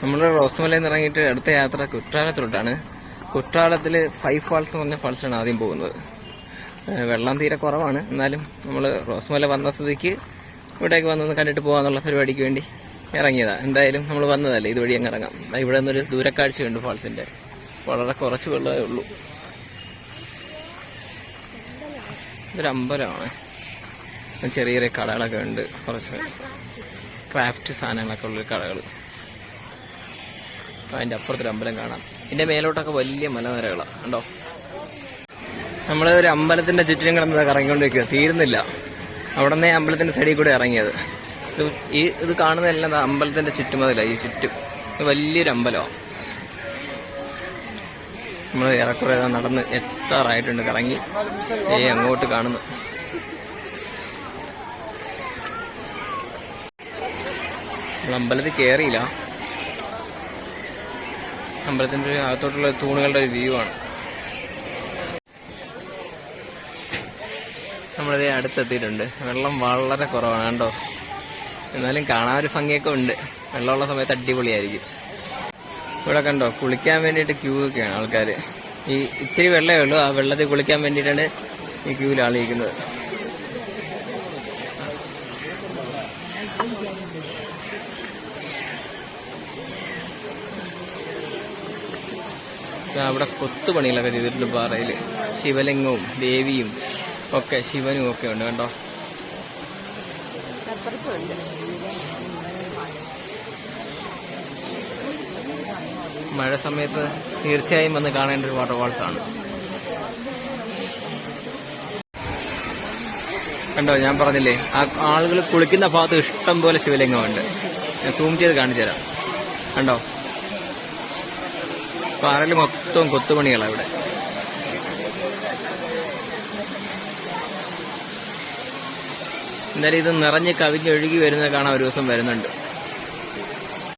നമ്മൾ റോസ്മലയിൽ നിന്ന് ഇറങ്ങിയിട്ട് അടുത്ത യാത്ര കുറ്റാലത്തിലോട്ടാണ്. കുറ്റാലത്തിൽ 5 ഫാൾസ് എന്ന് പറഞ്ഞ ഫാൾസാണ് ആദ്യം പോകുന്നത്. വെള്ളം തീരെ കുറവാണ്, എന്നാലും നമ്മൾ റോസ്മല വന്ന സ്ഥിതിക്ക് ഇവിടേക്ക് വന്നൊന്ന് കണ്ടിട്ട് പോകാന്നുള്ള പരിപാടിക്ക് വേണ്ടി ഇറങ്ങിയതാ. എന്തായാലും നമ്മൾ വന്നതല്ലേ, ഇതുവഴി അങ്ങ് ഇറങ്ങാം. ഇവിടെ നിന്നൊരു ദൂരക്കാഴ്ചയുണ്ട് ഫാൾസിന്റെ. വളരെ കുറച്ച് വെള്ളമേ ഉള്ളൂ. ഇതൊരു അമ്പലമാണ്. ചെറിയ ചെറിയ കടകളൊക്കെ ഉണ്ട്, കുറച്ച് ക്രാഫ്റ്റ് സാധനങ്ങളൊക്കെ ഉള്ളൊരു കടകൾ. അതിൻ്റെ അപ്പുറത്തൊരു അമ്പലം കാണാം. ഇതിൻ്റെ മേലോട്ടൊക്കെ വലിയ മലനിരകളാണ് കണ്ടോ. നമ്മൾ ഒരു അമ്പലത്തിന്റെ ചുറ്റിനും കിടന്നത് കറങ്ങിക്കൊണ്ടിരിക്കുക, തീരുന്നില്ല. അവിടെ നിന്ന് അമ്പലത്തിന്റെ സൈഡിൽ കൂടെ ഇറങ്ങിയത്. ഇത് കാണുന്നതെല്ലാം അമ്പലത്തിന്റെ ചുറ്റുമതില. ഈ ചുറ്റും വലിയൊരു അമ്പലമാണ്. നമ്മൾ ഏറെക്കുറെ നടന്ന് എത്താറായിട്ടുണ്ട്, കറങ്ങി അങ്ങോട്ട് കാണുന്നു. അമ്പലത്തിൽ കയറിയില്ല. അമ്പലത്തിന്റെ അകത്തോട്ടുള്ള തൂണുകളുടെ ഒരു വ്യൂ ആണ്. നമ്മളിതേ അടുത്തെത്തിയിട്ടുണ്ട്. വെള്ളം വളരെ കുറവാണ് കണ്ടോ, എന്നാലും കാണാൻ ഒരു ഭംഗിയൊക്കെ ഉണ്ട്. വെള്ളമുള്ള സമയത്ത് അടിപൊളിയായിരിക്കും. ഇവിടെ കണ്ടോ, കുളിക്കാൻ വേണ്ടിയിട്ട് ക്യൂ ഒക്കെയാണ് ആൾക്കാർ. ഈ ഇച്ചിരി വെള്ളമേ ഉള്ളൂ, ആ വെള്ളത്തിൽ കുളിക്കാൻ വേണ്ടിയിട്ടാണ് ഈ ക്യൂവിൽ ആളിരിക്കുന്നത്. അവിടെ കൊത്തുപണികളൊക്കെ ചെയ്തിട്ടുണ്ട് പാറയിൽ. ശിവലിംഗവും ദേവിയും ഒക്കെ, ശിവനും ഒക്കെ ഉണ്ട് കണ്ടോ. മഴ സമയത്ത് തീർച്ചയായും വന്ന് കാണേണ്ട ഒരു വാട്ടർഫാൾസ് ആണ്. കണ്ടോ, ഞാൻ പറഞ്ഞില്ലേ, ആ ആളുകൾ കുളിക്കുന്ന ഭാഗത്ത് ഇഷ്ടം പോലെ ശിവലിംഗമുണ്ട്. ഞാൻ സൂം ചെയ്ത് കാണിച്ചു തരാം. കണ്ടോ, പാറയിൽ മൊത്തം കൊത്തുപണികളാണ് ഇവിടെ. എന്തായാലും ഇത് നിറഞ്ഞ് കവിഞ്ഞൊഴുകി വരുന്നത് കാണാൻ ഒരു ദിവസം വരുന്നുണ്ട്.